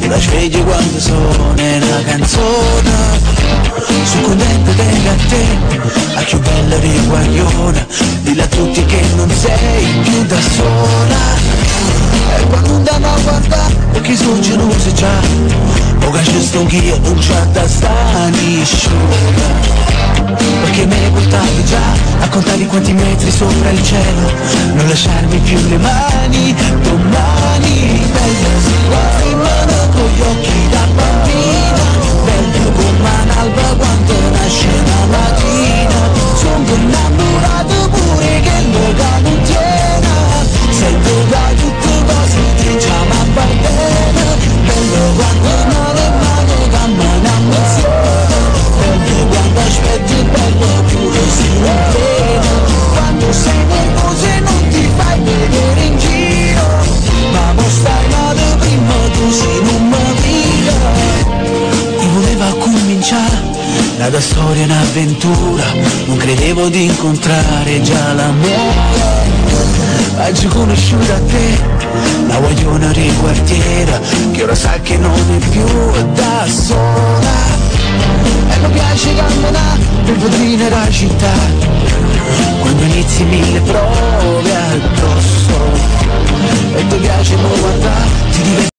la svegli quando suona una canzone. Sono contento di a te, a più bella di guagliona, dillo a tutti che non sei più da sola. E quando andiamo a guardare, perché sono geloso già, o che ci sto anch'io, non c'è da stare sciola. Perché me ne portato già a contare quanti metri sopra il cielo, non lasciarmi più le mani, domani. Bella si va in mano con gli occhi da bambina, bello come un'alba quando nasce la mattina. Sono innamorato pure che l'ora non tiene, sento da tutte cose che già mi appartiene. Bello quando male male camminano insieme, bello quando aspetti, bello pure se non frena. Quando sei nervoso e non ti fai vedere in giro, ma mo stai male prima tu se non mi mira. Io volevo cominciare la storia, un'avventura, non credevo di incontrare già l'amore. Oggi conosciuto a te, la guagliona di quartiere, che ora sa che non è più da sola. E mi piace camminare per vetrine la città, quando inizi mille prove addosso. E ti piace guardare, ti diverti.